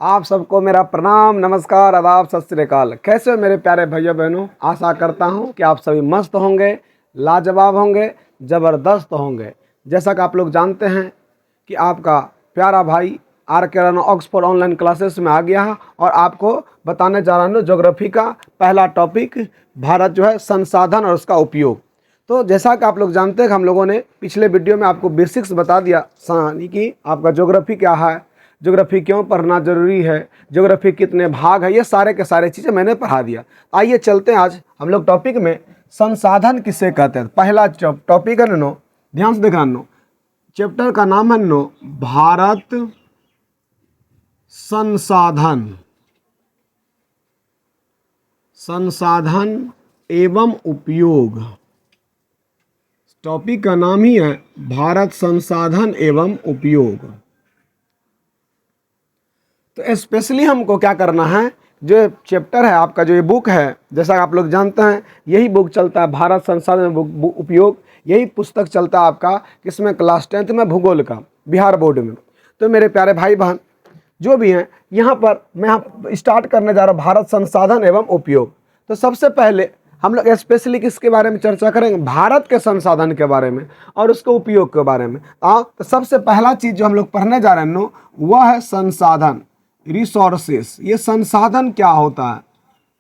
आप सबको मेरा प्रणाम, नमस्कार, आदाब, सत श्री अकाल। कैसे हो मेरे प्यारे भाइयों बहनों? आशा करता हूं कि आप सभी मस्त होंगे, लाजवाब होंगे, ज़बरदस्त होंगे। जैसा कि आप लोग जानते हैं कि आपका प्यारा भाई आर के राणा ऑक्सफोर्ड ऑनलाइन क्लासेस में आ गया है और आपको बताने जा रहा हूँ ज्योग्राफी का पहला टॉपिक, भारत जो है संसाधन और उसका उपयोग। तो जैसा कि आप लोग जानते हैं कि हम लोगों ने पिछले वीडियो में आपको बेसिक्स बता दिया कि आपका ज्योग्राफी क्या है, ज्योग्राफी क्यों पढ़ना जरूरी है, ज्योग्राफी कितने भाग है, ये सारे के सारे चीज़ें मैंने पढ़ा दिया। आइए चलते हैं आज हम लोग टॉपिक में, संसाधन किसे कहते हैं। पहला टॉपिक है नो, ध्यान से देखना नो, चैप्टर का नाम है नो भारत संसाधन, संसाधन एवं उपयोग। टॉपिक का नाम ही है भारत संसाधन एवं उपयोग। तो स्पेशली हमको क्या करना है, जो चैप्टर है आपका, जो ये बुक है, जैसा आप लोग जानते हैं यही बुक चलता है भारत संसाधन उपयोग। यही पुस्तक चलता है आपका किसमें, क्लास 10th में, भूगोल का, बिहार बोर्ड में। तो मेरे प्यारे भाई बहन जो भी हैं, यहाँ पर मैं स्टार्ट करने जा रहा हूँ भारत संसाधन एवं उपयोग। तो सबसे पहले हम लोग स्पेशली किसके बारे में चर्चा करेंगे, भारत के संसाधन के बारे में और उसके उपयोग के बारे में। तो सबसे पहला चीज़ जो हम लोग पढ़ने जा रहे हैं वह है संसाधन, रिसोर्सेस। ये संसाधन क्या होता है?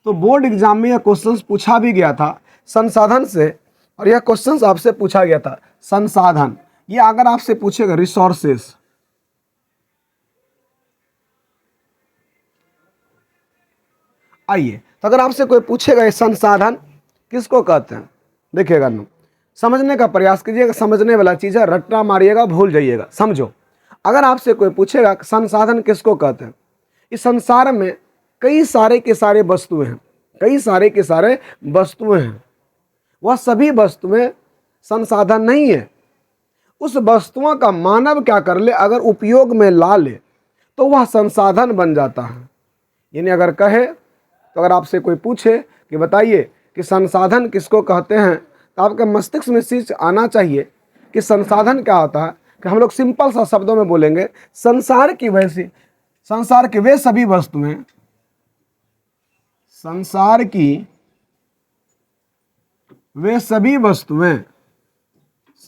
तो बोर्ड एग्जाम में यह क्वेश्चन पूछा भी गया था संसाधन से, और यह क्वेश्चन आपसे पूछा गया था संसाधन। ये अगर आपसे पूछेगा रिसोर्सेस, आइए तो अगर आपसे कोई पूछेगा ये संसाधन किसको कहते हैं, देखिएगा ना, समझने का प्रयास कीजिएगा। समझने वाला चीज़ है, रट्टा मारिएगा भूल जाइएगा। समझो, अगर आपसे कोई पूछेगा संसाधन किसको कहते हैं, इस संसार में कई सारे के सारे वस्तुएं हैं, कई सारे के सारे वस्तुएं हैं। वह सभी वस्तुएं संसाधन नहीं है। उस वस्तुओं का मानव क्या कर ले, अगर उपयोग में ला ले तो वह संसाधन बन जाता है। यानी अगर कहे तो अगर आपसे कोई पूछे कि बताइए कि संसाधन किसको कहते हैं, तो आपके मस्तिष्क में चीज आना चाहिए कि संसाधन क्या होता है। कि हम लोग सिंपल सा शब्दों में बोलेंगे, संसार की वे सभी वस्तुएं, संसार की वे सभी वस्तुएं,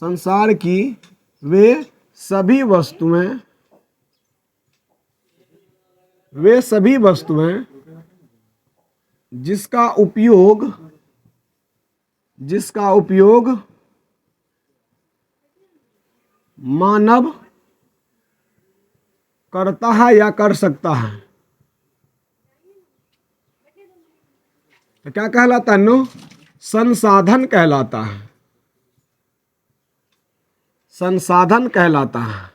संसार की वे सभी वस्तुएं, वे सभी वस्तुएं जिसका उपयोग मानव करता है या कर सकता है, तो क्या कहलाता है नो, संसाधन कहलाता है, संसाधन कहलाता है।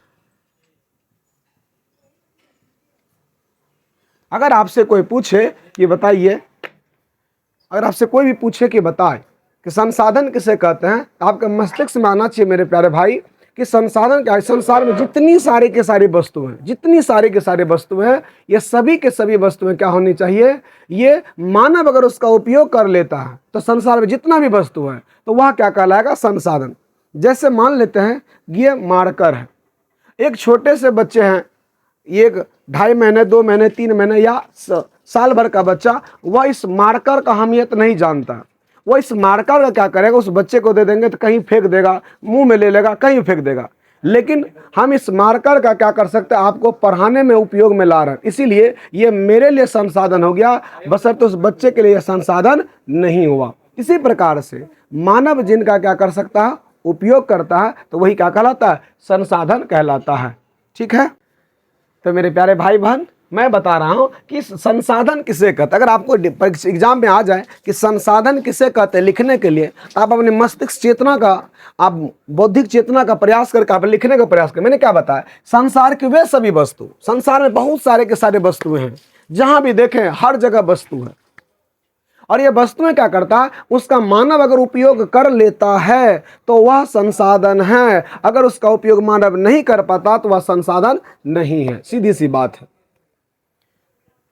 अगर आपसे कोई पूछे कि बताइए, अगर आपसे कोई भी पूछे कि बताए कि संसाधन किसे कहते हैं, तो आपके मस्तिष्क में आना चाहिए मेरे प्यारे भाई कि संसाधन क्या है। संसार में जितनी सारी के सारी वस्तु हैं, जितनी सारी के सारे वस्तुएं हैं, ये सभी के सभी वस्तुएं क्या होनी चाहिए, ये मानव अगर उसका उपयोग कर लेता है तो संसार में जितना भी वस्तु है तो वह क्या कहलाएगा, संसाधन। जैसे मान लेते हैं ये मार्कर है, एक छोटे से बच्चे हैं, एक 2.5 महीने, 2 महीने, 3 महीने या साल भर का बच्चा, वह इस मार्कर का अहमियत नहीं जानता। वो इस मार्कर का क्या करेगा, उस बच्चे को दे देंगे तो कहीं फेंक देगा, मुंह में ले लेगा, कहीं फेंक देगा। लेकिन हम इस मार्कर का क्या कर सकते हैं, आपको पढ़ाने में उपयोग में ला रहे हैं। इसीलिए ये मेरे लिए संसाधन हो गया, बशर्ते उस बच्चे के लिए संसाधन नहीं हुआ। इसी प्रकार से मानव जिनका क्या कर सकता है, उपयोग करता है, तो वही क्या कहलाता है, संसाधन कहलाता है। ठीक है, तो मेरे प्यारे भाई बहन मैं बता रहा हूं कि संसाधन किसे कहते हैं। अगर आपको एग्जाम में आ जाए कि संसाधन किसे कहते हैं लिखने के लिए, तो आप अपने मस्तिष्क चेतना का, आप बौद्धिक चेतना का प्रयास करके आप लिखने का प्रयास करें। मैंने क्या बताया, संसार की वे सभी वस्तु, संसार में बहुत सारे के सारे वस्तुएं हैं, जहां भी देखें हर जगह वस्तु है, और ये वस्तुएं क्या करता है, उसका मानव अगर उपयोग कर लेता है तो वह संसाधन है। अगर उसका उपयोग मानव नहीं कर पाता तो वह संसाधन नहीं है। सीधी सी बात है।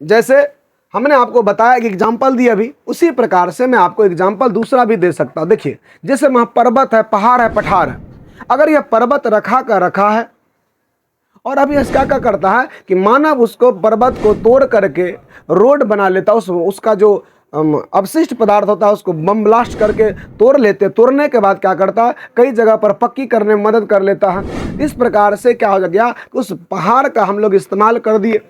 जैसे हमने आपको बताया, एक एग्जाम्पल दी अभी, उसी प्रकार से मैं आपको एग्जाम्पल दूसरा भी दे सकता हूं। देखिए, जैसे वहां पर्वत है, पहाड़ है, पठार है। अगर यह पर्वत रखा है और अभी क्या क्या करता है कि मानव उसको पर्वत को तोड़ करके रोड बना लेता है, उसका जो अवशिष्ट पदार्थ होता है उसको बम ब्लास्ट करके तोड़ लेते, तोड़ने के बाद क्या करता है कई जगह पर पक्की करने में मदद कर लेता है। इस प्रकार से क्या हो गया, उस पहाड़ का हम लोग इस्तेमाल कर दिए,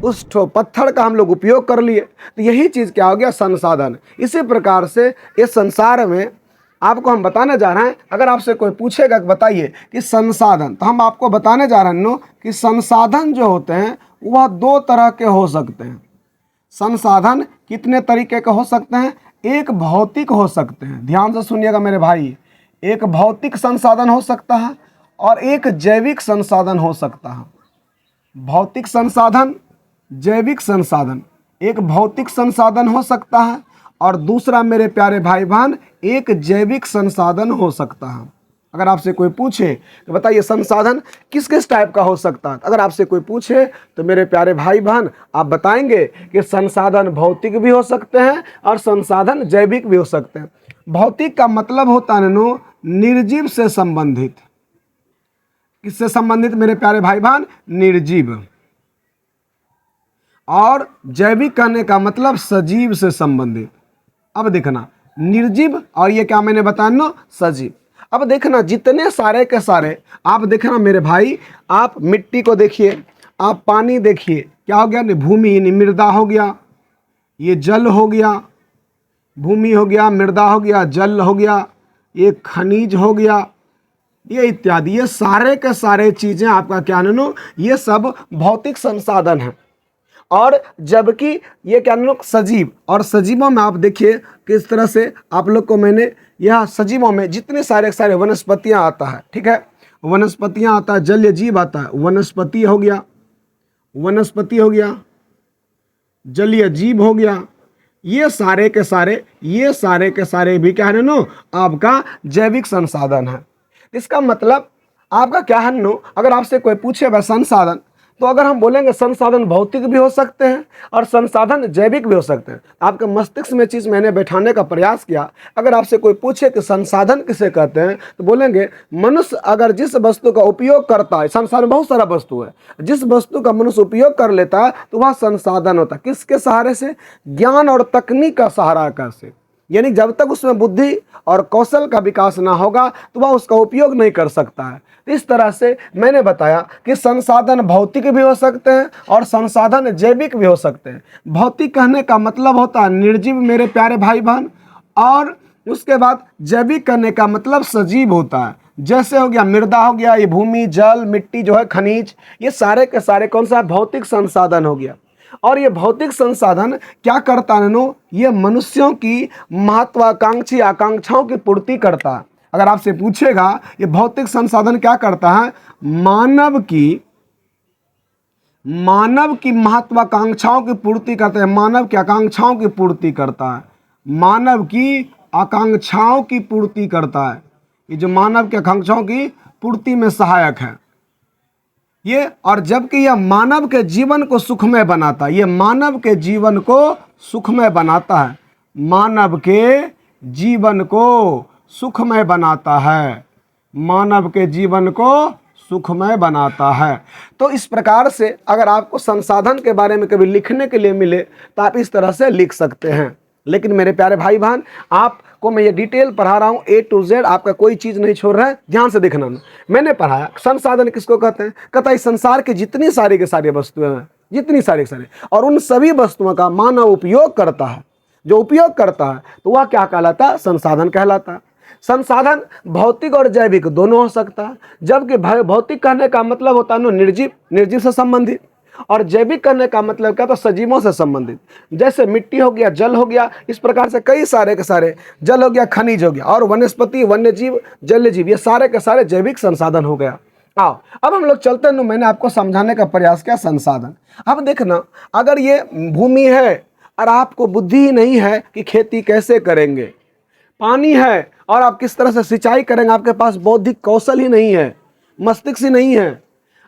उस पत्थर का हम लोग उपयोग कर लिए, तो यही चीज़ क्या हो गया, संसाधन। इसी प्रकार से इस संसार में आपको हम बताने जा रहे हैं, अगर आपसे कोई पूछेगा कि बताइए कि संसाधन, तो हम आपको बताने जा रहे हैं कि संसाधन जो होते हैं वह दो तरह के हो सकते हैं। संसाधन कितने तरीके के हो सकते हैं, एक भौतिक हो सकते हैं, ध्यान से सुनिएगा मेरे भाई, एक भौतिक संसाधन हो सकता है और एक जैविक संसाधन हो सकता है। भौतिक संसाधन, जैविक संसाधन, एक भौतिक संसाधन हो सकता है और दूसरा मेरे प्यारे भाई बहन एक जैविक संसाधन हो सकता है। अगर आपसे कोई पूछे तो बताइए संसाधन किस किस टाइप का हो सकता है, अगर आपसे कोई पूछे तो मेरे प्यारे भाई बहन आप बताएंगे कि संसाधन भौतिक भी हो सकते हैं और संसाधन जैविक भी हो सकते हैं। भौतिक का मतलब होता है निर्जीव से संबंधित, किससे संबंधित मेरे प्यारे भाई बहन, निर्जीव। और जैविक कहने का मतलब सजीव से संबंधित। अब देखना निर्जीव और ये क्या मैंने बताया ना, सजीव। अब देखना जितने सारे के सारे, आप देखना मेरे भाई, आप मिट्टी को देखिए, आप पानी देखिए, क्या हो गया, भूमि मृदा हो गया, ये जल हो गया, भूमि हो गया, मृदा हो गया, जल हो गया, ये खनिज हो गया, ये इत्यादि, ये सारे के सारे चीज़ें आपका क्या नो, ये सब भौतिक संसाधन हैं। और जबकि ये क्या नो सजीव, और सजीवों में आप देखिए किस तरह से आप लोग को मैंने यह सजीवों में जितने सारे वनस्पतियां आता है, ठीक है, वनस्पतियां आता है, जलीय जीव आता है, वनस्पति हो गया, वनस्पति हो गया, जलीय जीव हो गया, ये सारे के सारे भी क्या है नो आपका जैविक संसाधन है। इसका मतलब आपका क्या है नो, अगर आपसे कोई पूछे वह संसाधन, तो अगर हम बोलेंगे संसाधन भौतिक भी हो सकते हैं और संसाधन जैविक भी हो सकते हैं। आपके मस्तिष्क में चीज़ मैंने बैठाने का प्रयास किया। अगर आपसे कोई पूछे कि संसाधन किसे कहते हैं, तो बोलेंगे मनुष्य अगर जिस वस्तु का उपयोग करता है, संसार में बहुत सारा वस्तु है, जिस वस्तु का मनुष्य उपयोग कर लेता है तो वह संसाधन होता है। किसके सहारे से, ज्ञान और तकनीक का सहारा कैसे, यानी जब तक उसमें बुद्धि और कौशल का विकास ना होगा तो वह उसका उपयोग नहीं कर सकता है। इस तरह से मैंने बताया कि संसाधन भौतिक भी हो सकते हैं और संसाधन जैविक भी हो सकते हैं। भौतिक कहने का मतलब होता है निर्जीव मेरे प्यारे भाई बहन, और उसके बाद जैविक कहने का मतलब सजीव होता है। जैसे हो गया मृदा हो गया, ये भूमि, जल, मिट्टी जो है, खनिज, ये सारे के सारे कौन सा भौतिक संसाधन हो गया। और ये भौतिक संसाधन क्या करता है नो, ये मनुष्यों की महत्वाकांक्षी आकांक्षाओं की पूर्ति करता है। अगर आपसे पूछेगा ये भौतिक संसाधन क्या करता है, मानव की महत्वाकांक्षाओं की पूर्ति करता है, मानव की आकांक्षाओं की पूर्ति करता है, मानव की आकांक्षाओं की पूर्ति करता है। ये जो मानव की आकांक्षाओं की पूर्ति में सहायक है ये, और जबकि यह मानव के जीवन को सुखमय बनाता है, ये मानव के जीवन को सुखमय बनाता है, मानव के जीवन को सुखमय बनाता है, मानव के जीवन को सुखमय बनाता है। तो इस प्रकार से अगर आपको संसाधन के बारे में कभी लिखने के लिए मिले तो आप इस तरह से लिख सकते हैं। लेकिन मेरे प्यारे भाई बहन, आपको मैं ये डिटेल पढ़ा रहा हूँ A to Z, आपका कोई चीज़ नहीं छोड़ रहा है, ध्यान से देखना। मैंने पढ़ाया संसाधन किसको कहते हैं, कहता है संसार की जितनी सारी के सारी वस्तुएं हैं, जितनी सारी के सारी, और उन सभी वस्तुओं का मानव उपयोग करता है, जो उपयोग करता है तो वह क्या कहलाता है, संसाधन कहलाता है। संसाधन भौतिक और जैविक दोनों हो सकता है, जबकि भौतिक कहने का मतलब होता है निर्जीव से संबंधित, और जैविक करने का मतलब क्या, तो सजीवों से संबंधित। जैसे मिट्टी हो गया, जल हो गया, इस प्रकार से कई सारे के सारे, जल हो गया, खनिज हो गया, और वनस्पति, वन्यजीव, जलीय जीव, ये सारे के सारे जैविक संसाधन हो गया। आओ अब हम लोग चलते हैं, मैंने आपको समझाने का प्रयास किया संसाधन। अब देखना, अगर ये भूमि है और आपको बुद्धि ही नहीं है कि खेती कैसे करेंगे, पानी है और आप किस तरह से सिंचाई करेंगे, आपके पास बौद्धिक कौशल ही नहीं है, मस्तिष्क ही नहीं है,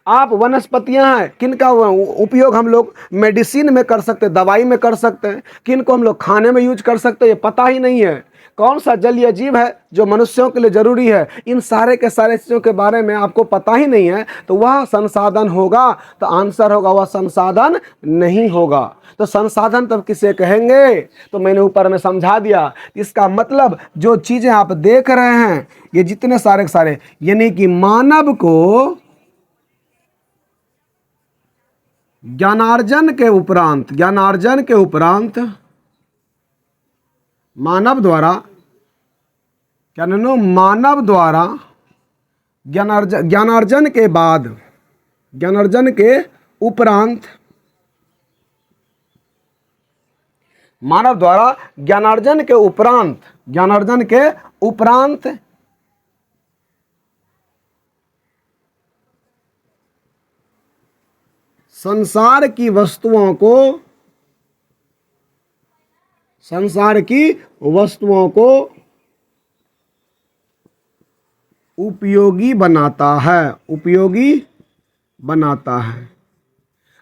आप वनस्पतियां हैं किनका उपयोग हम लोग मेडिसिन में कर सकते हैं, दवाई में कर सकते हैं, किनको हम लोग खाने में यूज कर सकते हैं, ये पता ही नहीं है, कौन सा जलीय जीव है जो मनुष्यों के लिए जरूरी है, इन सारे के सारे चीज़ों के बारे में आपको पता ही नहीं है, तो वह संसाधन होगा? तो आंसर होगा वह संसाधन नहीं होगा। तो संसाधन तब किसे कहेंगे? तो मैंने ऊपर में समझा दिया। इसका मतलब जो चीज़ें आप देख रहे हैं ये जितने सारे के सारे, यानी कि मानव को ज्ञानार्जन के उपरांत मानव द्वारा क्या नो मानव द्वारा ज्ञानार्जन के बाद, ज्ञानार्जन के उपरांत, मानव द्वारा ज्ञानार्जन के उपरांत संसार की वस्तुओं को उपयोगी बनाता है।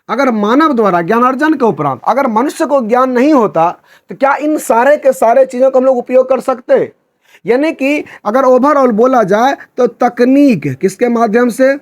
अगर मानव द्वारा ज्ञानार्जन के उपरांत अगर मनुष्य को ज्ञान नहीं होता तो क्या इन सारे के सारे चीज़ों को हम लोग उपयोग कर सकते? यानी कि अगर ओवरऑल बोला जाए तो तकनीक किसके माध्यम से?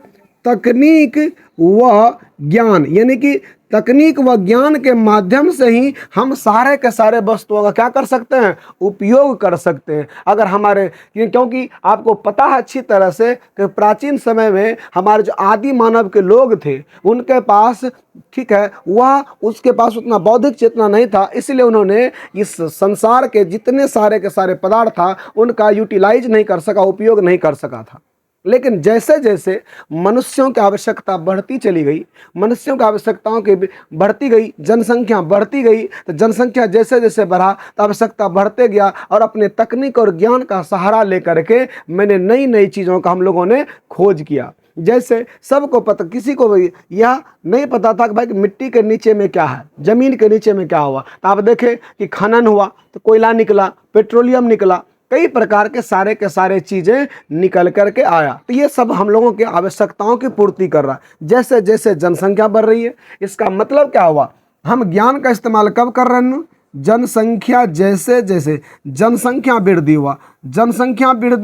तकनीक व ज्ञान, यानी कि तकनीक व ज्ञान के माध्यम से ही हम सारे के सारे वस्तुओं का क्या कर सकते हैं? उपयोग कर सकते हैं। अगर हमारे, क्योंकि आपको पता है अच्छी तरह से कि प्राचीन समय में हमारे जो आदि मानव के लोग थे उनके पास, ठीक है, वह उसके पास उतना बौद्धिक चेतना नहीं था, इसलिए उन्होंने इस संसार के जितने सारे के सारे पदार्थ था उनका यूटिलाइज नहीं कर सका, उपयोग नहीं कर सका था। लेकिन जैसे जैसे मनुष्यों की आवश्यकता बढ़ती चली गई, मनुष्यों की आवश्यकताओं की बढ़ती गई, जनसंख्या बढ़ती गई, तो जनसंख्या जैसे जैसे बढ़ा तो आवश्यकता बढ़ते गया, और अपने तकनीक और ज्ञान का सहारा लेकर के मैंने नई नई चीज़ों का हम लोगों ने खोज किया। जैसे सबको पता, किसी को भी यह नहीं पता था कि भाई मिट्टी के नीचे में क्या है, ज़मीन के नीचे में क्या हुआ। तो आप देखें कि खनन हुआ तो कोयला निकला, पेट्रोलियम निकला, कई प्रकार के सारे चीज़ें निकल करके आया। तो ये सब हम लोगों की आवश्यकताओं की पूर्ति कर रहा है। जैसे जैसे जनसंख्या बढ़ रही है, इसका मतलब क्या हुआ? हम ज्ञान का इस्तेमाल कब कर रहे हैं? जनसंख्या जैसे जैसे जनसंख्या वृद्धि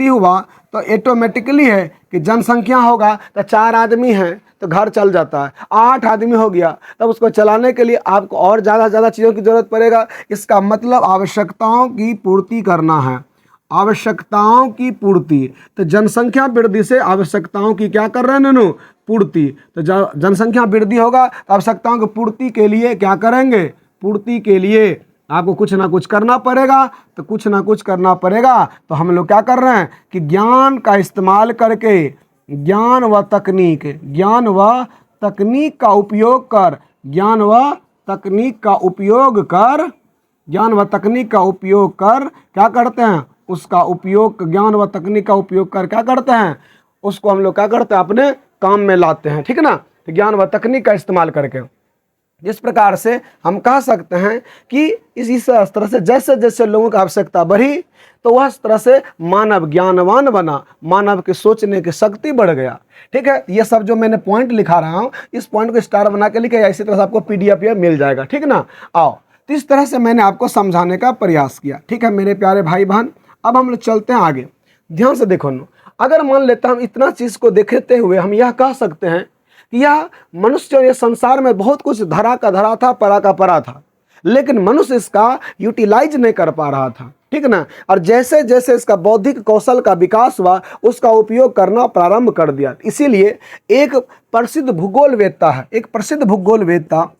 हुआ तो ऑटोमेटिकली है कि जनसंख्या होगा तो 4 आदमी हैं तो घर चल जाता है, 8 आदमी हो गया तब उसको चलाने के लिए आपको और ज़्यादा चीज़ों की ज़रूरत पड़ेगा। इसका मतलब आवश्यकताओं की पूर्ति करना है, आवश्यकताओं की पूर्ति। तो जनसंख्या वृद्धि से आवश्यकताओं की क्या कर रहे हैं ननू? पूर्ति। तो जनसंख्या वृद्धि होगा तो आवश्यकताओं की पूर्ति के लिए क्या करेंगे? पूर्ति के लिए आपको कुछ ना कुछ करना पड़ेगा। तो कुछ ना कुछ करना पड़ेगा तो हम लोग क्या कर रहे हैं कि ज्ञान का इस्तेमाल करके, ज्ञान व तकनीक का उपयोग कर, ज्ञान व तकनीक का उपयोग कर क्या करते हैं? उसका उपयोग, ज्ञान व तकनीक का उपयोग कर क्या करते हैं? उसको हम लोग क्या करते हैं? अपने काम में लाते हैं, ठीक ना। तो ज्ञान व तकनीक का इस्तेमाल करके जिस प्रकार से हम कह सकते हैं कि इस तरह से जैसे जैसे लोगों की आवश्यकता बढ़ी तो वह तरह से मानव ज्ञानवान बना, मानव के सोचने की शक्ति बढ़ गया। ठीक है, ये सब जो मैंने पॉइंट लिखा रहा हूँ इस पॉइंट को स्टार बना के लिखे, इसी तरह से आपको PDF या मिल जाएगा, ठीक ना। आओ, तो इस तरह से मैंने आपको समझाने का प्रयास किया, ठीक है मेरे प्यारे भाई बहन। अब हम लोग चलते हैं आगे, ध्यान से देखो ना। अगर मान लेते हम इतना चीज़ को देखते हुए हम यह कह सकते हैं कि यह मनुष्य और ये संसार में बहुत कुछ धरा का धरा था, परा का परा था, लेकिन मनुष्य इसका यूटिलाइज नहीं कर पा रहा था, ठीक ना। और जैसे जैसे इसका बौद्धिक कौशल का विकास हुआ उसका उपयोग करना प्रारंभ कर दिया। इसीलिए एक प्रसिद्ध भूगोलवेत्ता है, एक प्रसिद्ध भूगोलवेत्ता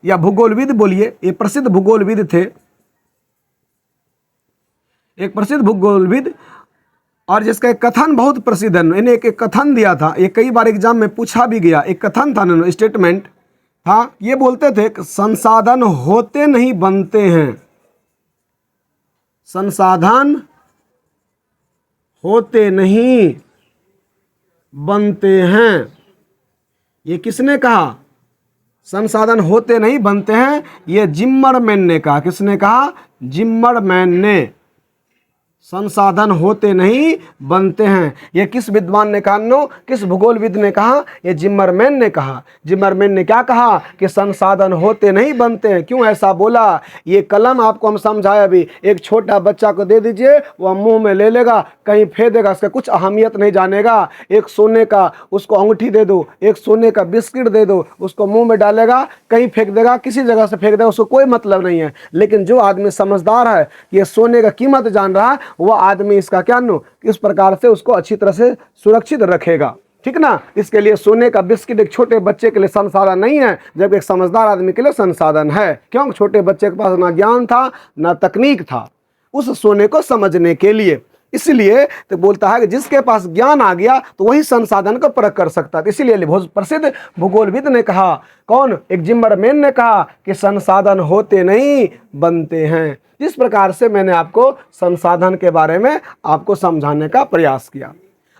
या भूगोलविद बोलिए, एक प्रसिद्ध भूगोलविद थे, एक प्रसिद्ध भूगोलविद, और जिसका एक कथन बहुत प्रसिद्ध है। इन्हें एक कथन दिया था, ये कई बार एग्जाम में पूछा भी गया। एक कथन था, स्टेटमेंट था, ये बोलते थे कि संसाधन होते नहीं बनते हैं, संसाधन होते नहीं बनते हैं। ये किसने कहा? संसाधन होते नहीं बनते हैं, ये जिम्मरमैन ने कहा। किसने कहा? जिम्मरमैन ने। संसाधन होते नहीं बनते हैं। ये किस विद्वान ने कहा नो, किस भूगोलविद ने कहा? ये जिमरमैन ने कहा। जिमरमैन ने क्या कहा कि संसाधन होते नहीं बनते हैं। क्यों ऐसा बोला? ये कलम आपको हम समझाए अभी। एक छोटा बच्चा को दे दीजिए, वह मुंह में ले लेगा, कहीं फेंक देगा, इसका कुछ अहमियत नहीं जानेगा। एक सोने का उसको अंगूठी दे दो, एक सोने का बिस्किट दे दो, उसको मुंह में डालेगा, कहीं फेंक देगा, किसी जगह से फेंक देगा, उसको कोई मतलब नहीं है। लेकिन जो आदमी समझदार है, ये सोने का कीमत जान रहा है, वह आदमी इसका क्या नो इस प्रकार से उसको अच्छी तरह से सुरक्षित रखेगा। ठीक ना? इसके लिए सोने का बिस्किट एक छोटे बच्चे के लिए संसाधन नहीं है, जबकि एक समझदार आदमी के लिए संसाधन है। क्यों? छोटे बच्चे के पास ना ज्ञान था ना तकनीक था उस सोने को समझने के लिए। इसलिए तो बोलता है कि जिसके पास ज्ञान आ गया तो वही संसाधन को परख कर सकता है। इसीलिए बहुत प्रसिद्ध भूगोलविद ने कहा, कौन? एक जिमरमैन ने कहा कि संसाधन होते नहीं बनते हैं। जिस प्रकार से मैंने आपको संसाधन के बारे में आपको समझाने का प्रयास किया।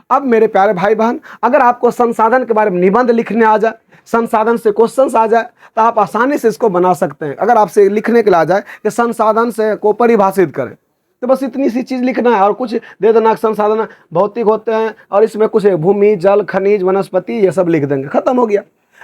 अब मेरे प्यारे भाई बहन, अगर आपको संसाधन के बारे में निबंध लिखने आ जाए, संसाधन से क्वेश्चंस आ जाए, तो आप आसानी से इसको बना सकते हैं। अगर आपसे लिखने के लिए आ जाए कि संसाधन से को परिभाषित करें, तो बस इतनी सी चीज़ लिखना है और कुछ दे देना। संसाधन भौतिक होते हैं और इसमें कुछ भूमि, जल, खनिज, वनस्पति, ये सब लिख देंगे, खत्म हो गया।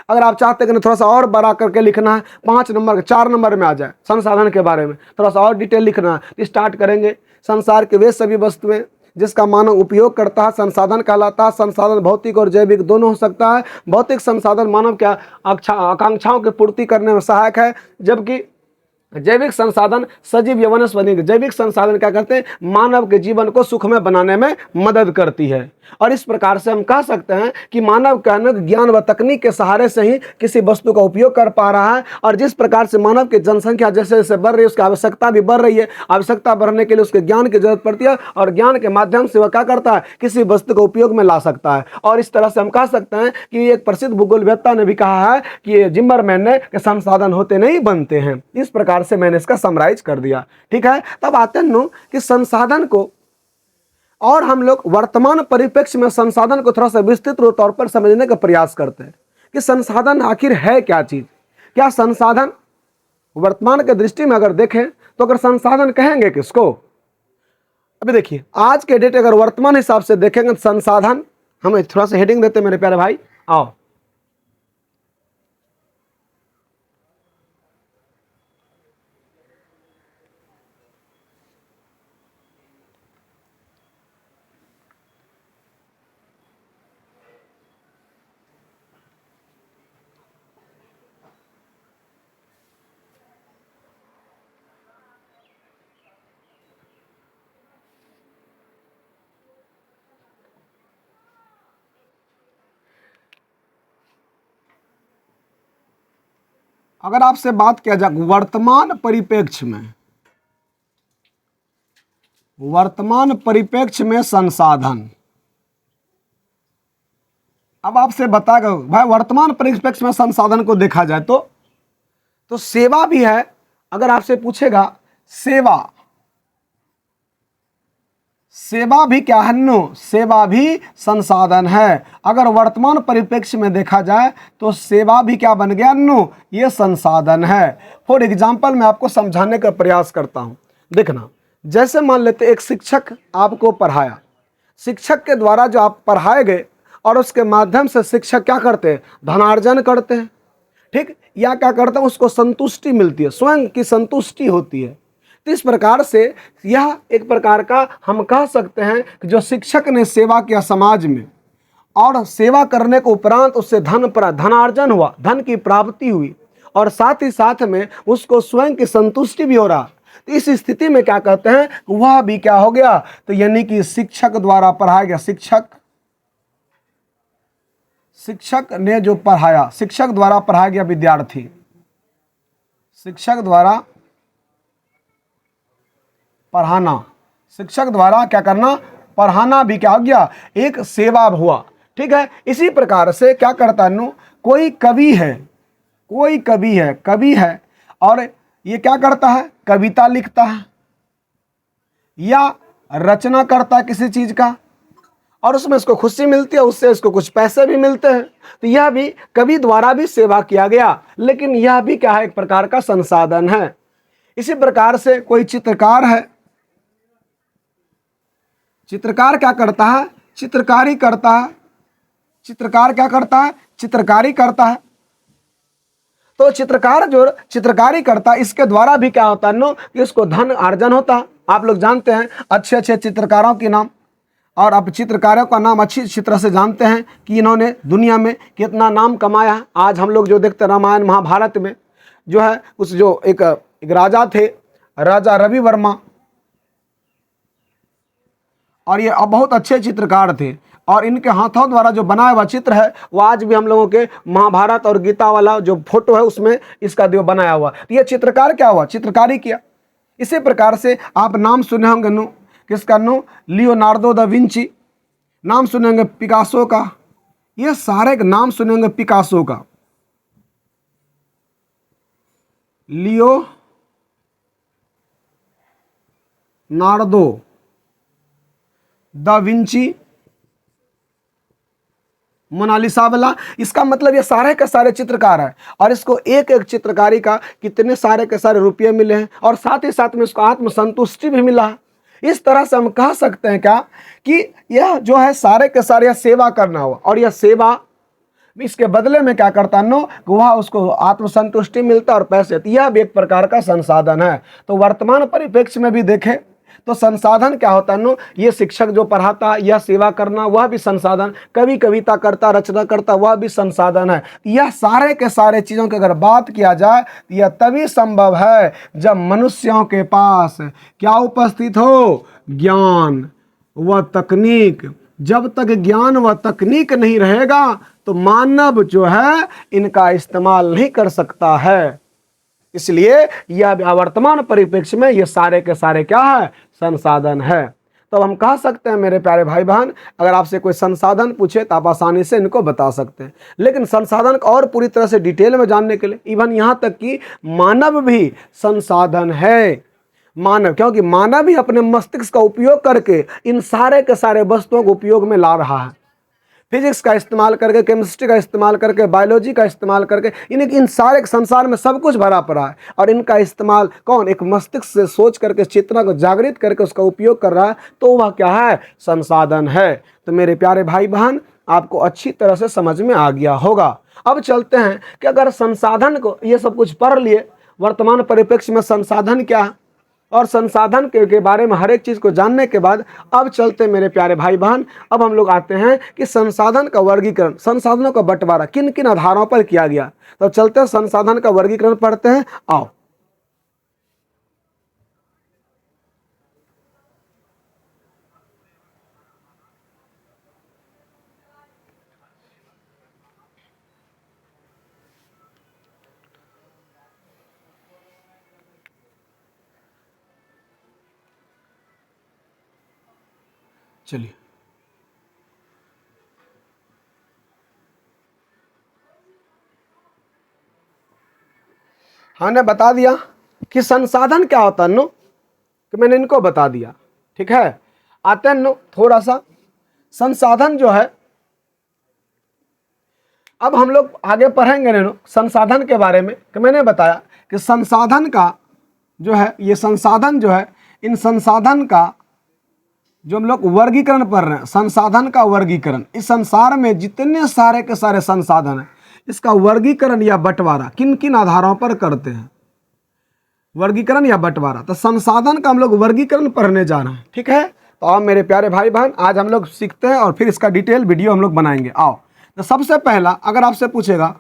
अगर आप चाहते हैं कि थोड़ा सा और बड़ा करके लिखना है, 5 नंबर 4 नंबर में आ जाए संसाधन के बारे में, थोड़ा सा और डिटेल लिखना है, तो स्टार्ट करेंगे। संसार के वे सभी वस्तुएं जिसका मानव उपयोग करता है संसाधन कहलाता है। संसाधन भौतिक और जैविक दोनों हो सकता है। भौतिक संसाधन मानव क्या आकांक्षाओं की पूर्ति करने में सहायक है, जबकि जैविक संसाधन सजीव या वनस्पति, जैविक संसाधन क्या करते हैं? मानव के जीवन को सुखमय बनाने में मदद करती है। और इस प्रकार से हम कह सकते हैं कि मानव का ज्ञान व तकनीक के सहारे से ही किसी वस्तु का उपयोग कर पा रहा है। और जिस प्रकार से मानव की जनसंख्या जैसे जैसे बढ़ रही है, उसकी आवश्यकता भी बढ़ रही है। आवश्यकता बढ़ने के लिए उसके ज्ञान की जरूरत पड़ती है, और ज्ञान के माध्यम से वह क्या करता है? किसी वस्तु को उपयोग में ला सकता है। और इस तरह से हम कह सकते हैं कि एक प्रसिद्ध भूगोलवेत्ता ने भी कहा है कि जिमरमैन ने कि संसाधन होते नहीं बनते हैं। इस प्रकार से मैंने इसका समराइज कर दिया। ठीक है, तब आते हैं नो कि संसाधन को और हम लोग वर्तमान परिप्रेक्ष्य में संसाधन को थोड़ा सा विस्तृत तौर पर समझने का प्रयास करते हैं कि संसाधन आखिर है क्या चीज। क्या संसाधन वर्तमान के दृष्टि में अगर देखें तो अगर संसाधन कहेंगे किसको? अभी देखिए, आज के डेट अगर वर्तमान हिसाब से देखेंगे तो संसाधन, हम थोड़ा सा हेडिंग देते हैं मेरे प्यारे भाई, आओ। अगर आपसे बात किया जाए वर्तमान परिप्रेक्ष्य में संसाधन, अब आपसे बताएगा भाई वर्तमान परिप्रेक्ष्य में संसाधन को देखा जाए तो सेवा भी है। अगर आपसे पूछेगा सेवा भी क्या है? नो, सेवा भी संसाधन है। अगर वर्तमान परिप्रेक्ष्य में देखा जाए तो सेवा भी क्या बन गया? नो, ये संसाधन है। फॉर एग्जाम्पल मैं आपको समझाने का प्रयास करता हूं। देखना, जैसे मान लेते एक शिक्षक आपको पढ़ाया, शिक्षक के द्वारा जो आप पढ़ाए गए और उसके माध्यम से शिक्षक क्या करते हैं? धनार्जन करते हैं। ठीक, या क्या करते हैं? उसको संतुष्टि मिलती है, स्वयं की संतुष्टि होती है। तो इस प्रकार से यह एक प्रकार का हम कह सकते हैं कि जो शिक्षक ने सेवा किया समाज में, और सेवा करने के उपरांत उससे धनार्जन हुआ, धन की प्राप्ति हुई, और साथ ही साथ में उसको स्वयं की संतुष्टि भी हो रहा। तो इस स्थिति में क्या कहते हैं? वह भी क्या हो गया? तो यानी कि शिक्षक द्वारा पढ़ाया गया, शिक्षक ने जो पढ़ाया, शिक्षक द्वारा पढ़ाया गया विद्यार्थी, शिक्षक द्वारा पढ़ाना, शिक्षक द्वारा क्या करना? पढ़ाना भी क्या हो गया? एक सेवा हुआ। ठीक है, इसी प्रकार से क्या करता है? कोई कवि है और ये क्या करता है? कविता लिखता है या रचना करता है किसी चीज का, और उसमें इसको खुशी मिलती है, उससे इसको कुछ पैसे भी मिलते हैं। तो यह भी कवि द्वारा भी सेवा किया गया, लेकिन यह भी क्या है? एक प्रकार का संसाधन है। इसी प्रकार से कोई चित्रकार है, चित्रकार क्या करता है? चित्रकारी करता है। चित्रकार क्या करता है? चित्रकारी करता है। तो चित्रकार जो चित्रकारी करता है, इसके द्वारा भी क्या होता है नो, कि इसको धन अर्जन होता है। आप लोग जानते हैं अच्छे अच्छे चित्रकारों के नाम, और आप चित्रकारों का नाम अच्छी तरह से जानते हैं कि इन्होंने दुनिया में कितना नाम कमाया है। आज हम लोग जो देखते हैं रामायण महाभारत में जो है, उस जो एक राजा थे, राजा रवि वर्मा, और ये बहुत अच्छे चित्रकार थे, और इनके हाथों द्वारा जो बनाया हुआ चित्र है वो आज भी हम लोगों के महाभारत और गीता वाला जो फोटो है उसमें इसका जो बनाया हुआ। तो ये चित्रकार क्या हुआ? चित्रकारी किया। इसी प्रकार से आप नाम सुने होंगे नो, किसका नो? Leonardo da Vinci. नाम सुनेंगे पिकासो का। ये सारे नाम सुनेंगे पिकासो का। लियोनार्डो दा विंची, मोनालिसा वाला। इसका मतलब ये सारे के सारे चित्रकार है, और इसको एक एक चित्रकारी का कितने सारे के सारे रुपये मिले हैं, और साथ ही साथ में इसको आत्मसंतुष्टि भी मिला है। इस तरह से हम कह सकते हैं क्या कि यह जो है सारे के सारे यह सेवा करना हुआ, और यह सेवा इसके बदले में क्या करता है नो, वह उसको आत्मसंतुष्टि मिलता और पैसे। तो यह भी एक प्रकार का संसाधन है। तो वर्तमान परिप्रेक्ष्य में भी देखें तो संसाधन क्या होता है नो, ये शिक्षक जो पढ़ाता, यह सेवा करना, वह भी संसाधन। कवि कविता करता, रचना करता, वह भी संसाधन है। यह सारे के सारे चीज़ों की अगर बात किया जाए तो यह तभी संभव है जब मनुष्यों के पास क्या उपस्थित हो? ज्ञान व तकनीक। जब तक ज्ञान व तकनीक नहीं रहेगा तो मानव जो है इनका इस्तेमाल नहीं कर सकता है। इसलिए यह वर्तमान परिप्रेक्ष्य में ये सारे के सारे क्या है? संसाधन है। तो हम कह सकते हैं मेरे प्यारे भाई बहन, अगर आपसे कोई संसाधन पूछे तो आप आसानी से इनको बता सकते हैं। लेकिन संसाधन को और पूरी तरह से डिटेल में जानने के लिए इवन यहाँ तक कि मानव भी संसाधन है। मानव, क्योंकि मानव ही अपने मस्तिष्क का उपयोग करके इन सारे के सारे वस्तुओं को उपयोग में ला रहा है। फिजिक्स का इस्तेमाल करके, केमिस्ट्री का इस्तेमाल करके, बायोलॉजी का इस्तेमाल करके, इन सारे संसार में सब कुछ भरा पड़ा है, और इनका इस्तेमाल कौन? एक मस्तिष्क से सोच करके, चेतना को जागृत करके उसका उपयोग कर रहा है। तो वह क्या है? संसाधन है। तो मेरे प्यारे भाई बहन, आपको अच्छी तरह से समझ में आ गया होगा। अब चलते हैं कि अगर संसाधन को, ये सब कुछ पढ़ लिए, वर्तमान परिप्रेक्ष्य में संसाधन क्या है, और संसाधन के बारे में हर एक चीज़ को जानने के बाद अब चलते मेरे प्यारे भाई बहन, अब हम लोग आते हैं कि संसाधन का वर्गीकरण, संसाधनों का बंटवारा किन किन आधारों पर किया गया। तो चलते हैं संसाधन का वर्गीकरण पढ़ते हैं। आओ। चलिए, हमने बता दिया कि संसाधन क्या होता है नो, कि मैंने इनको बता दिया। ठीक है, आते हैं नो थोड़ा सा संसाधन जो है, अब हम लोग आगे पढ़ेंगे नो संसाधन के बारे में। कि मैंने बताया कि संसाधन का जो है, ये संसाधन जो है, इन संसाधन का जो हम लोग वर्गीकरण पढ़ रहे हैं, संसाधन का वर्गीकरण, इस संसार में जितने सारे के सारे संसाधन हैं, इसका वर्गीकरण या बंटवारा किन किन आधारों पर करते हैं? वर्गीकरण या बंटवारा। तो संसाधन का हम लोग वर्गीकरण पढ़ने जा रहे हैं। ठीक है, तो आप मेरे प्यारे भाई बहन, आज हम लोग सीखते हैं और फिर इसका डिटेल वीडियो हम लोग बनाएंगे। आओ। तो सबसे पहला अगर आपसे पूछेगा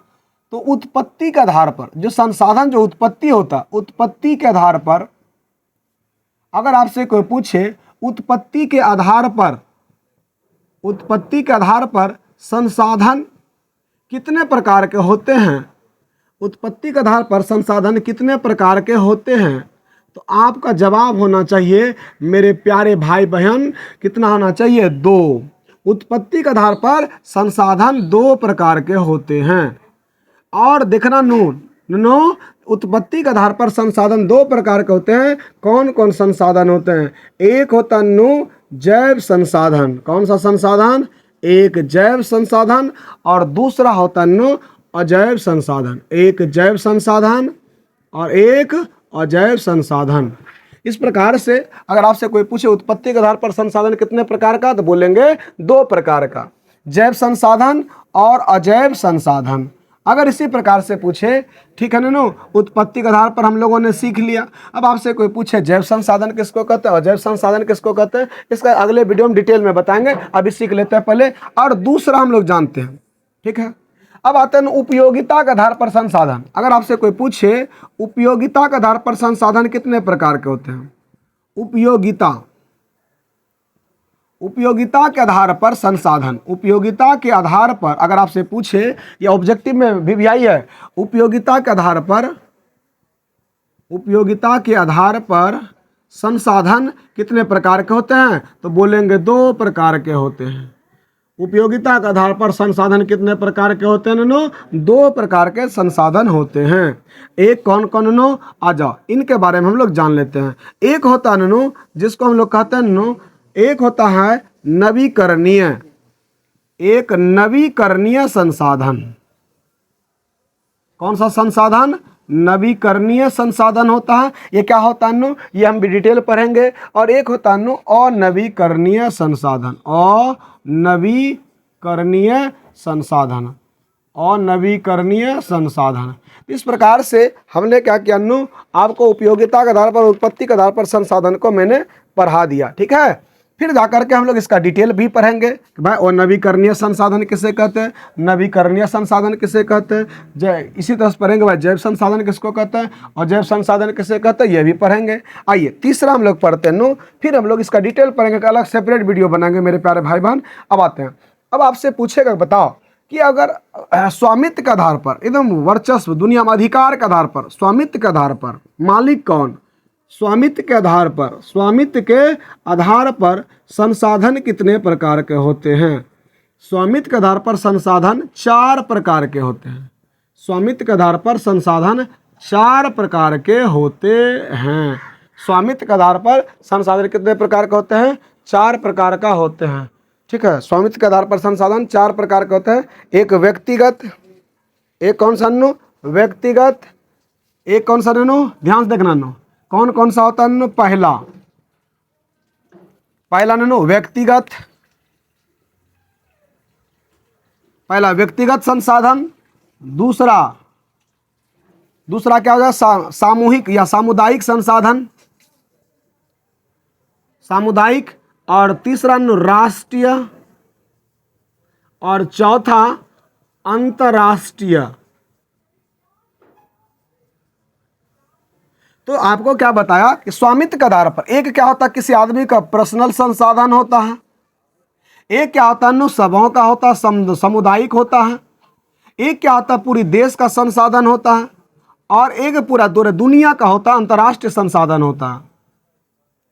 तो उत्पत्ति के आधार पर जो संसाधन जो उत्पत्ति होता, उत्पत्ति के आधार पर अगर आपसे कोई पूछे उत्पत्ति के आधार पर, उत्पत्ति के आधार पर संसाधन कितने प्रकार के होते हैं, उत्पत्ति के आधार पर संसाधन कितने प्रकार के होते हैं, तो आपका जवाब होना चाहिए मेरे प्यारे भाई बहन, कितना होना चाहिए? 2। उत्पत्ति के आधार पर संसाधन 2 प्रकार के होते हैं। और देखना नो उत्पत्ति के आधार पर संसाधन 2 प्रकार के होते हैं। कौन कौन संसाधन होते हैं? एक होता नो जैव संसाधन। कौन सा संसाधन? एक जैव संसाधन, और दूसरा होता नो अजैव संसाधन। एक जैव संसाधन और एक अजैव संसाधन। इस प्रकार से अगर आपसे कोई पूछे उत्पत्ति के आधार पर संसाधन कितने प्रकार का, तो बोलेंगे 2 प्रकार का, जैव संसाधन और अजैव संसाधन। अगर इसी प्रकार से पूछे, ठीक है ना, उत्पत्ति के आधार पर हम लोगों ने सीख लिया। अब आपसे कोई पूछे जैव संसाधन किसको कहते हैं, अजैव संसाधन किसको कहते हैं, इसका अगले वीडियो में डिटेल में बताएंगे, अभी सीख लेते हैं पहले। और दूसरा हम लोग जानते हैं, ठीक है। अब आते हैं उपयोगिता के आधार पर संसाधन। अगर आपसे कोई पूछे उपयोगिता के आधार पर संसाधन कितने प्रकार के होते हैं, उपयोगिता, उपयोगिता के आधार पर संसाधन, उपयोगिता के आधार पर अगर आपसे पूछे, या ऑब्जेक्टिव में भी आई है, उपयोगिता के आधार पर, उपयोगिता के आधार पर संसाधन कितने प्रकार के होते हैं, तो बोलेंगे 2 प्रकार के होते हैं। उपयोगिता के आधार पर संसाधन कितने प्रकार के होते हैं नो, 2 प्रकार के संसाधन होते हैं। एक कौन कौन नो, आ जाओ इनके बारे में हम लोग जान लेते हैं। एक होता है नो जिसको हम लोग कहते हैं नो, एक होता है नवीकरणीय, एक नवीकरणीय संसाधन। कौन सा संसाधन, नवीकरणीय संसाधन होता है। ये क्या होता है नो, ये हम भी डिटेल पढ़ेंगे। और एक होता है नो अनवीकरणीय संसाधन, अनवीकरणीय संसाधन, अनवीकरणीय संसाधन। इस प्रकार से हमने क्या किया नो, आपको उपयोगिता के आधार पर, उत्पत्ति के आधार पर संसाधन को मैंने पढ़ा दिया, ठीक है। फिर जाकर के हम लोग इसका डिटेल भी पढ़ेंगे कि भाई और नवीकरणीय संसाधन किसे कहते हैं, नवीकरणीय संसाधन किसे कहते हैं, इसी तरह से पढ़ेंगे भाई जैव संसाधन किसको कहते हैं और जैव संसाधन किसे कहते हैं, ये भी पढ़ेंगे। आइए तीसरा हम लोग पढ़ते हैं नो, फिर हम लोग इसका डिटेल पढ़ेंगे, अलग सेपरेट वीडियो बनाएंगे मेरे प्यारे भाई बहन। अब आते हैं, अब आपसे पूछेगा बताओ कि अगर स्वामित्व के आधार पर, एकदम वर्चस्व दुनिया में अधिकार के आधार पर, स्वामित्व के आधार पर मालिक कौन, स्वामित्व के आधार पर, स्वामित्व के आधार पर संसाधन कितने प्रकार के होते हैं। स्वामित्व के आधार पर संसाधन 4 प्रकार के होते हैं। स्वामित्व के आधार पर संसाधन 4 प्रकार के होते हैं। स्वामित्व के आधार पर संसाधन कितने प्रकार के होते हैं, 4 प्रकार का होते हैं, ठीक है। स्वामित्व के आधार पर संसाधन 4 प्रकार के होते हैं। एक व्यक्तिगत, एक कौन सा नो, व्यक्तिगत, एक कौन सा नो, ध्यान से देखना नो, कौन कौन सा होता है नो, पहला नो व्यक्तिगत, पहला व्यक्तिगत संसाधन। दूसरा क्या हो जाए, सामूहिक या सामुदायिक संसाधन, सामुदायिक। और तीसरा नो राष्ट्रीय, और चौथा अंतर्राष्ट्रीय। तो आपको क्या बताया कि स्वामित्व के आधार पर एक क्या होता है, किसी आदमी का पर्सनल संसाधन होता है, एक क्या होता है सबों का होता है, सामुदायिक होता है, एक क्या होता है पूरी देश का संसाधन होता है, और एक पूरा दुनिया का होता है, अंतर्राष्ट्रीय संसाधन होता है,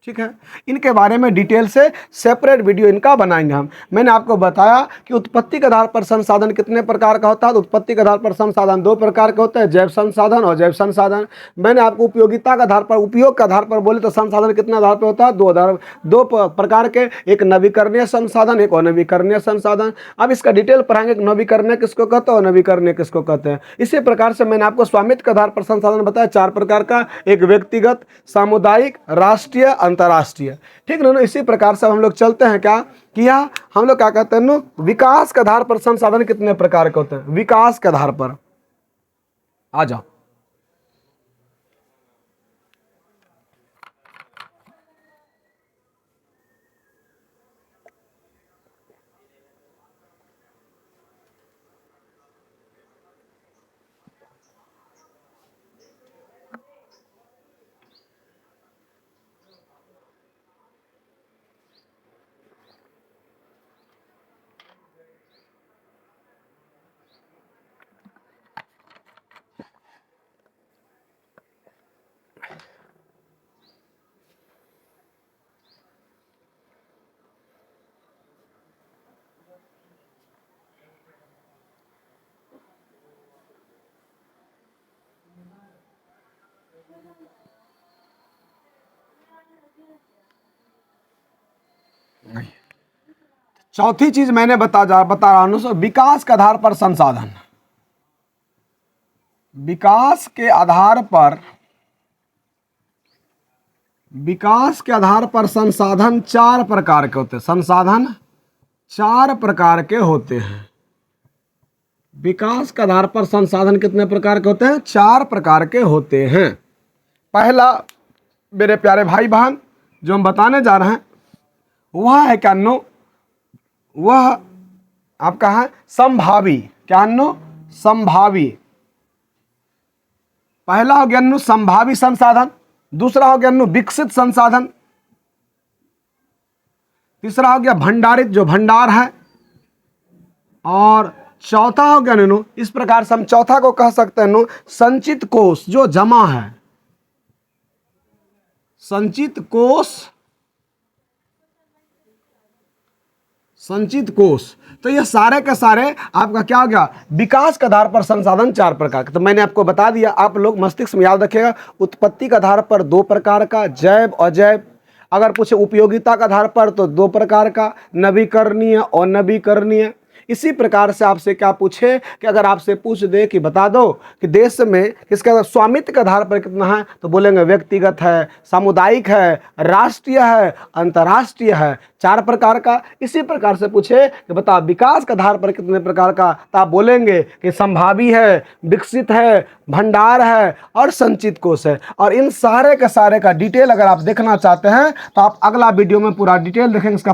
ठीक है। इनके बारे में डिटेल से सेपरेट वीडियो इनका बनाएंगे हम। मैंने आपको बताया कि उत्पत्ति के आधार पर संसाधन कितने प्रकार का होता है, तो उत्पत्ति के आधार पर संसाधन 2 प्रकार के होते हैं, जैव संसाधन और जैव संसाधन। मैंने आपको उपयोगिता के आधार पर, उपयोग के आधार पर बोले तो संसाधन कितने आधार पर होता है, 2 प्रकार के, एक नवीकरणीय संसाधन, एक अनवीकरणीय संसाधन। अब इसका डिटेल पढ़ाएंगे कि नवीकरणीय किसको कहते हैं और नवीकरणीय किसको कहते हैं। इसी प्रकार से मैंने आपको स्वामित्व के आधार पर संसाधन बताया 4 प्रकार का, एक व्यक्तिगत, सामुदायिक, राष्ट्रीय, अंतर्राष्ट्रीय, ठीक ना। इसी प्रकार से हम लोग चलते हैं क्या किया, हम लोग क्या कहते हैं नो, विकास के आधार पर संसाधन कितने प्रकार के होते हैं, विकास के आधार पर। आ जाओ, चौथी चीज मैंने बता रहा हूं, विकास के आधार पर संसाधन, विकास के आधार पर विकास के आधार पर संसाधन 4 प्रकार के होते हैं। संसाधन 4 प्रकार के होते हैं। विकास के आधार पर संसाधन कितने प्रकार के होते हैं? 4 प्रकार के होते हैं। पहला मेरे प्यारे भाई बहन जो हम बताने जा रहे हैं वह है क्या नो, वह आपका है संभावी। क्या नो? संभावी। पहला हो गया नु संभावी संसाधन, दूसरा हो गया नु विकसित संसाधन, तीसरा हो गया भंडारित जो भंडार है, और चौथा हो गया नु, इस प्रकार से हम चौथा को कह सकते हैं नु संचित कोष जो जमा है। संचित कोष, संचित कोष। तो ये सारे के सारे आपका क्या हो गया? विकास के आधार पर संसाधन 4 प्रकार के। तो मैंने आपको बता दिया, आप लोग मस्तिष्क में याद रखिएगा। उत्पत्ति के आधार पर 2 प्रकार का, जैव अजैव। अगर पूछे उपयोगिता के आधार पर तो 2 प्रकार का, नवीकरणीय और नवीकरणीय। इसी प्रकार से आपसे क्या पूछे कि अगर आपसे पूछ दे कि बता दो कि देश में किसका स्वामित्व के आधार पर कितना है, तो बोलेंगे व्यक्तिगत है, सामुदायिक है, राष्ट्रीय है, अंतर्राष्ट्रीय है, 4 प्रकार का। इसी प्रकार से पूछे कि बता विकास के आधार पर कितने प्रकार का, तो आप बोलेंगे कि संभावी है, विकसित है, भंडार है और संचित कोष है। और इन सारे के सारे का डिटेल अगर आप देखना चाहते हैं तो आप अगला वीडियो में पूरा डिटेल देखेंगे। इसका